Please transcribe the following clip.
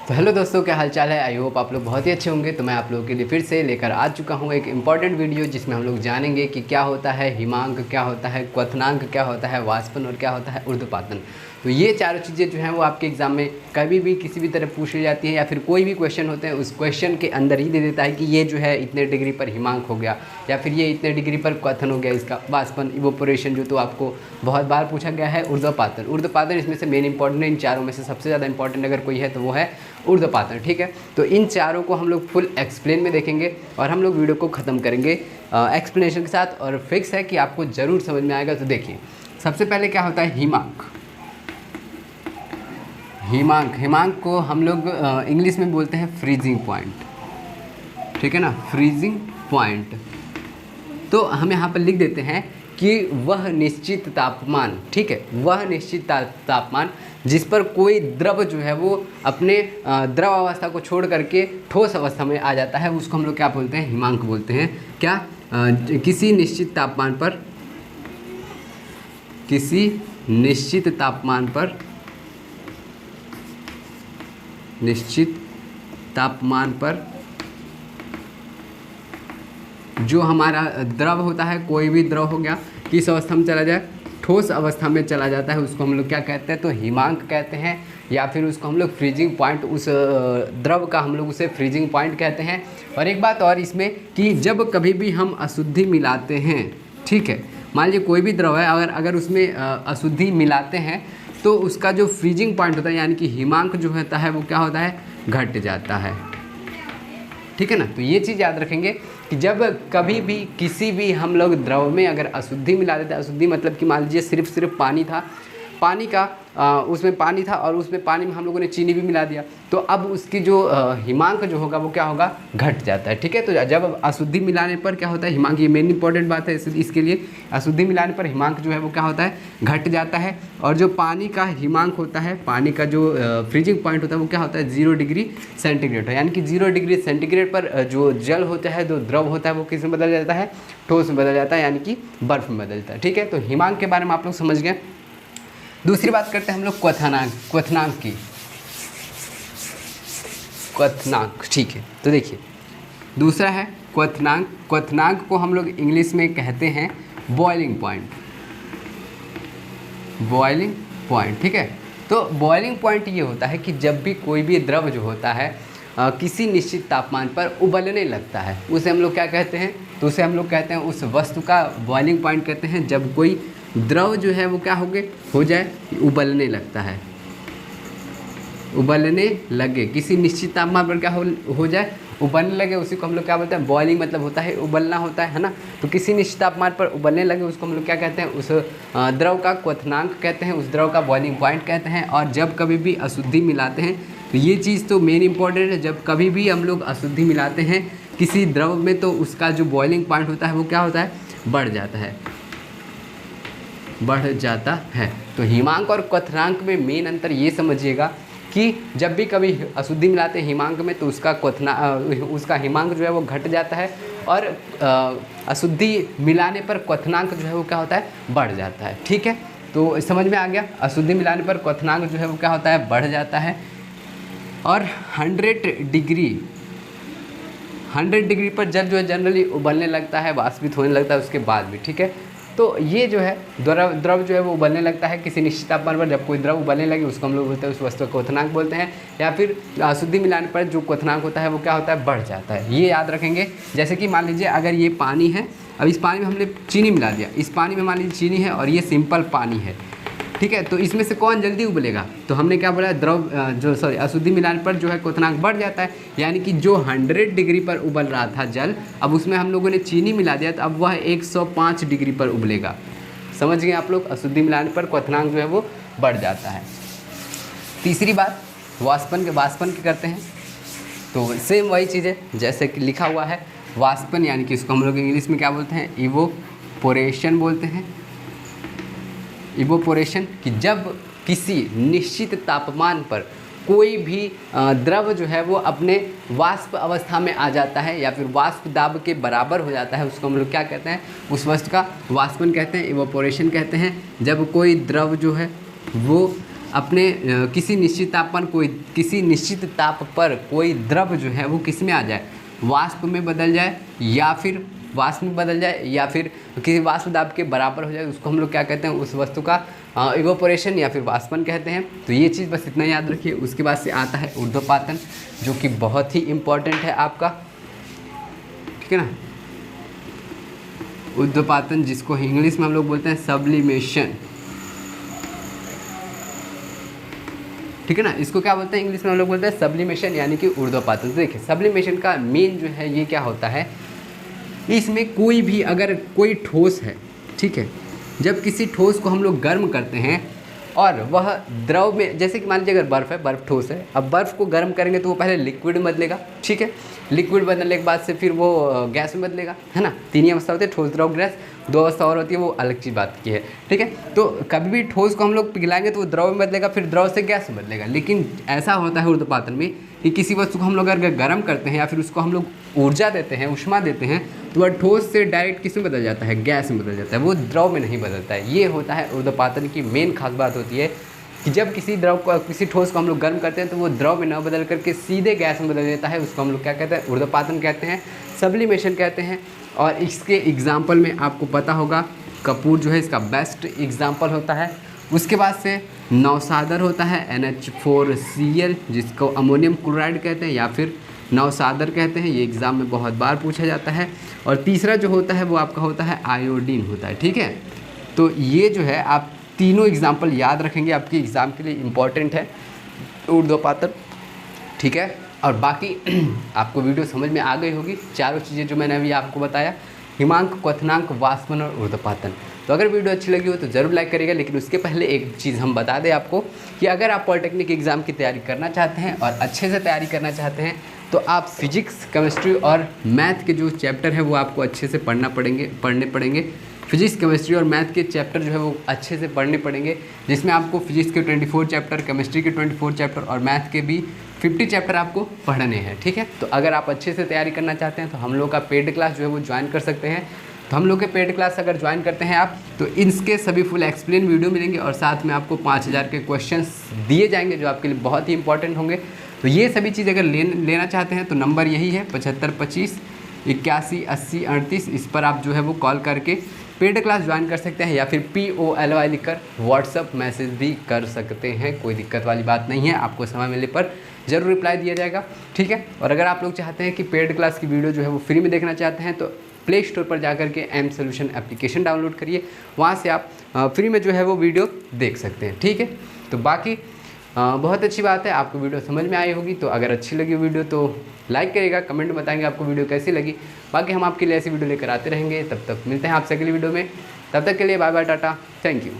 तो हेलो दोस्तों, क्या हाल चाल है। आई होप आप लोग बहुत ही अच्छे होंगे। तो मैं आप लोगों के लिए फिर से लेकर आ चुका हूँ एक इम्पॉर्टेंट वीडियो, जिसमें हम लोग जानेंगे कि क्या होता है हिमांक, क्या होता है क्वथनांक, क्या होता है वाष्पन और क्या होता है ऊर्ध्वपातन। तो ये चारों चीज़ें जो हैं वो आपके एग्जाम में कभी भी किसी भी तरह पूछ ली जाती है, या फिर कोई भी क्वेश्चन होते हैं उस क्वेश्चन के अंदर ही दे देता है कि ये जो है इतने डिग्री पर हिमांक हो गया, या फिर ये इतने डिग्री पर क्वथन हो गया, इसका वाष्पन इवोपोरेशन जो तो आपको बहुत बार पूछा गया है। ऊर्ध्वपातन, ऊर्ध्वपातन इसमें से मेन इंपॉर्टेंट है। इन चारों में से सबसे ज़्यादा इंपॉर्टेंट अगर कोई है तो वो है ऊर्ध्वपातन। ठीक है, तो इन चारों को हम लोग फुल एक्सप्लेन में देखेंगे और हम लोग वीडियो को ख़त्म करेंगे एक्सप्लेनेशन के साथ, और फिक्स है कि आपको ज़रूर समझ में आएगा। तो देखिए, सबसे पहले क्या होता है हिमांक। हिमांक को हम लोग इंग्लिश में बोलते हैं फ्रीजिंग पॉइंट। ठीक है ना, फ्रीजिंग पॉइंट। तो हम यहाँ पर लिख देते हैं कि वह निश्चित तापमान, ठीक है, वह निश्चित तापमान जिस पर कोई द्रव जो है वो अपने द्रव अवस्था को छोड़ करके ठोस अवस्था में आ जाता है, उसको हम लोग क्या बोलते हैं, हिमांक बोलते हैं। क्या, किसी निश्चित तापमान पर, किसी निश्चित तापमान पर, निश्चित तापमान पर जो हमारा द्रव होता है, कोई भी द्रव हो गया, किस अवस्था में चला जाए, ठोस अवस्था में चला जाता है, उसको हम लोग क्या कहते हैं, तो हिमांक कहते हैं, या फिर उसको हम लोग फ्रीजिंग पॉइंट, उस द्रव का हम लोग उसे फ्रीजिंग पॉइंट कहते हैं। और एक बात और इसमें कि जब कभी भी हम अशुद्धि मिलाते हैं, ठीक है, मान लीजिए कोई भी द्रव है, अगर उसमें अशुद्धि मिलाते हैं तो उसका जो फ्रीजिंग पॉइंट होता है, यानी कि हिमांक जो होता है वो क्या होता है, घट जाता है। ठीक है ना, तो ये चीज़ याद रखेंगे कि जब कभी भी किसी भी हम लोग द्रव में अगर अशुद्धि मिला देते हैं, अशुद्धि मतलब कि मान लीजिए सिर्फ पानी था, पानी का उसमें पानी था और उसमें पानी में हम लोगों ने चीनी भी मिला दिया, तो अब उसकी जो हिमांक जो होगा वो क्या होगा, घट जाता है। ठीक है, तो जब अशुद्धि मिलाने पर क्या होता है, हिमांक, ये मेन इंपॉर्टेंट बात है इसके लिए, अशुद्धि मिलाने पर हिमांक जो है वो क्या होता है, घट जाता है। और जो पानी का हिमांक होता है, पानी का जो फ्रीजिंग पॉइंट होता है वो क्या होता है, 0 डिग्री सेंटीग्रेड है, यानी कि 0 डिग्री सेंटीग्रेड पर जो जल होता है, जो द्रव होता है वो किस में बदल जाता है, ठोस में बदल जाता है, यानी कि बर्फ में बदल जाता है। ठीक है, तो हिमांक के बारे में आप लोग समझ गए। दूसरी बात करते हैं हम लोग क्वथनांक की। क्वथनांक, ठीक है, तो देखिए दूसरा है क्वथनांक। क्वथनांक को हम लोग इंग्लिश में कहते हैं बॉइलिंग पॉइंट। बॉइलिंग पॉइंट, ठीक है, तो बॉइलिंग पॉइंट ये होता है कि जब भी कोई भी द्रव जो होता है किसी निश्चित तापमान पर उबलने लगता है, उसे हम लोग क्या कहते हैं, तो उसे हम लोग कहते हैं, उस वस्तु का बॉइलिंग पॉइंट कहते हैं जब कोई द्रव जो है वो क्या हो जाए, उबलने लगता है, उबलने लगे, किसी निश्चित तापमान पर क्या हो जाए, उबलने लगे, उसी को हम लोग क्या बोलते हैं, बॉइलिंग मतलब होता है उबलना होता है ना। तो किसी निश्चित तापमान पर उबलने लगे उसको हम लोग क्या कहते हैं, उस द्रव का क्वथनांक कहते हैं, उस द्रव का बॉइलिंग पॉइंट कहते हैं। और जब कभी भी अशुद्धि मिलाते हैं, तो ये चीज़ तो मेन इंपॉर्टेंट है, जब कभी भी हम लोग अशुद्धि मिलाते हैं किसी द्रव में तो उसका जो बॉइलिंग पॉइंट होता है वो क्या होता है, बढ़ जाता है, बढ़ जाता है। तो हिमांक और क्वथनांक में मेन अंतर ये समझिएगा कि जब भी कभी अशुद्धि मिलाते हैं हिमांक में तो उसका हिमांक जो है वो घट जाता है, और अशुद्धि मिलाने पर क्वथनांक जो है वो क्या होता है, बढ़ जाता है। ठीक है, तो समझ में आ गया, अशुद्धि मिलाने पर क्वथनांक जो है वो क्या होता है, बढ़ जाता है। और 100 डिग्री पर जल जो है जनरली उबलने लगता है, वाष्पित होने लगता है उसके बाद भी। ठीक है, तो ये जो है द्रव जो है वो उबलने लगता है किसी निश्चित तापमान पर, जब कोई द्रव उबलने लगे उसको हम लोग बोलते हैं, उस वस्तु को क्वथनांक बोलते हैं। या फिर अशुद्धि मिलाने पर जो क्वथनांक होता है वो क्या होता है, बढ़ जाता है। ये याद रखेंगे। जैसे कि मान लीजिए अगर ये पानी है, अब इस पानी में हमने चीनी मिला दिया, इस पानी में मान लीजिए चीनी है और ये सिंपल पानी है, ठीक है, तो इसमें से कौन जल्दी उबलेगा, तो हमने क्या बोला, अशुद्धि मिलाने पर जो है क्वथनांक बढ़ जाता है, यानी कि जो 100 डिग्री पर उबल रहा था जल, अब उसमें हम लोगों ने चीनी मिला दिया तो अब वह 105 डिग्री पर उबलेगा। समझ गए आप लोग, अशुद्धि मिलाने पर क्वथनांक जो है वो बढ़ जाता है। तीसरी बात वाष्पन की करते हैं, तो सेम वही चीज़ है जैसे कि लिखा हुआ है वाष्पन, यानी कि इसको हम लोग इंग्लिश में क्या बोलते हैं, इवोपोरेशन बोलते हैं। इवोपोरेशन, कि जब किसी निश्चित तापमान पर कोई भी द्रव जो है वो अपने वाष्प अवस्था में आ जाता है या फिर वाष्प दाब के बराबर हो जाता है, उसको हम लोग क्या कहते हैं, उस वस्तु का वाष्पन कहते हैं, इवोपोरेशन कहते हैं। जब कोई द्रव जो है वो अपने किसी निश्चित ताप पर कोई द्रव जो है वो किस में आ जाए, वाष्प में बदल जाए या फिर किसी वाष्प दाब के बराबर हो जाए, उसको हम लोग क्या कहते हैं, उस वस्तु का इवोपोरेशन या फिर वाष्पन कहते हैं। तो ये चीज़ बस इतना याद रखिए। उसके बाद से आता है ऊर्ध्वपातन, जो कि बहुत ही इम्पॉर्टेंट है आपका, ठीक है ना। ऊर्ध्वपातन जिसको इंग्लिश में हम लोग बोलते हैं सब्लिमेशन, ठीक है ना। इसको क्या बोलते हैं इंग्लिश में हम लोग बोलते हैं सब्लिमेशन, यानी कि ऊर्ध्वपातन। तो देखिए सब्लिमेशन का मेन जो है ये क्या होता है, इसमें कोई भी अगर कोई ठोस है, ठीक है, जब किसी ठोस को हम लोग गर्म करते हैं और वह द्रव में, जैसे कि मान लीजिए अगर बर्फ़ है, बर्फ़ ठोस है, अब बर्फ़ को गर्म करेंगे तो वो पहले लिक्विड में बदलेगा, ठीक है, लिक्विड बदलने के बाद से फिर वो गैस में बदलेगा, है ना। तीन ही अवस्था होती है, ठोस द्रव गैस। दो अवस्था और होती है, वो अलग चीज़ बात की है, ठीक है। तो कभी भी ठोस को हम लोग पिघलाएंगे तो वो द्रव में बदलेगा, फिर द्रव से गैस में बदलेगा। लेकिन ऐसा होता है ऊर्ध्वपातन में कि किसी वस्तु को हम लोग अगर गर्म करते हैं या फिर उसको हम लोग ऊर्जा देते हैं, ऊष्मा देते हैं, तो वह ठोस से डायरेक्ट किस में बदल जाता है, गैस में बदल जाता है, वो द्रव में नहीं बदलता है। ये होता है ऊर्ध्वपातन की मेन खास बात होती है कि जब किसी ठोस को हम लोग गर्म करते हैं तो वो द्रव में न बदल करके सीधे गैस में बदल देता है, उसको हम लोग क्या कहते हैं, ऊर्ध्वपातन कहते हैं, सब्लिमेशन कहते हैं। और इसके एग्जाम्पल में आपको पता होगा कपूर जो है इसका बेस्ट एग्जाम्पल होता है। उसके बाद से नवसादर होता है NH4Cl, जिसको अमोनियम क्लोराइड कहते हैं या फिर नवसादर कहते हैं, ये एग्ज़ाम में बहुत बार पूछा जाता है। और तीसरा जो होता है वो आपका होता है आयोडीन होता है, ठीक है। तो ये जो है आप तीनों एग्जाम्पल याद रखेंगे, आपके एग्ज़ाम के लिए इम्पॉर्टेंट है ऊर्ध्वपातन, ठीक है। और बाकी आपको वीडियो समझ में आ गई होगी, चारों चीज़ें जो मैंने अभी आपको बताया, हिमांक, क्वथनांक, वाष्पन और ऊर्ध्वपातन। तो अगर वीडियो अच्छी लगी हो तो ज़रूर लाइक करिएगा। लेकिन उसके पहले एक चीज़ हम बता दें आपको कि अगर आप पॉलिटेक्निक एग्ज़ाम की तैयारी करना चाहते हैं और अच्छे से तैयारी करना चाहते हैं तो आप फिजिक्स, केमिस्ट्री और मैथ के जो चैप्टर है वो आपको अच्छे से पढ़ने पड़ेंगे। फिजिक्स, केमिस्ट्री और मैथ के चैप्टर जो है वो अच्छे से पढ़ने पड़ेंगे, जिसमें आपको फिजिक्स के 24 चैप्टर, केमिस्ट्री के 24 चैप्टर और मैथ के भी 50 चैप्टर आपको पढ़ने हैं, ठीक है। तो अगर आप अच्छे से तैयारी करना चाहते हैं तो हम लोग का पेड क्लास जो है वो ज्वाइन कर सकते हैं। तो हम लोग के पेड क्लास अगर ज्वाइन करते हैं आप तो इनके सभी फुल एक्सप्लेन वीडियो मिलेंगे और साथ में आपको 5000 के क्वेश्चंस दिए जाएंगे जो आपके लिए बहुत ही इंपॉर्टेंट होंगे। तो ये सभी चीज़ अगर लेना चाहते हैं तो नंबर यही है 75 25 81 80 38। इस पर आप जो है वो कॉल करके पेड क्लास ज्वाइन कर सकते हैं या फिर POLY लिखकर व्हाट्सअप मैसेज भी कर सकते हैं। कोई दिक्कत वाली बात नहीं है, आपको समय मिलने पर ज़रूर रिप्लाई दिया जाएगा, ठीक है। और अगर आप लोग चाहते हैं कि पेड क्लास की वीडियो जो है वो फ्री में देखना चाहते हैं तो प्ले स्टोर पर जाकर के M Solution एप्लीकेशन डाउनलोड करिए, वहाँ से आप फ्री में जो है वो वीडियो देख सकते हैं, ठीक है। तो बाकी बहुत अच्छी बात है, आपको वीडियो समझ में आई होगी। तो अगर अच्छी लगी वीडियो तो लाइक करिएगा, कमेंट में बताएंगे आपको वीडियो कैसी लगी। बाकी हम आपके लिए ऐसी वीडियो लेकर आते रहेंगे। तब तक मिलते हैं आपसे अगली वीडियो में, तब तक के लिए bye bye, tata, thank you.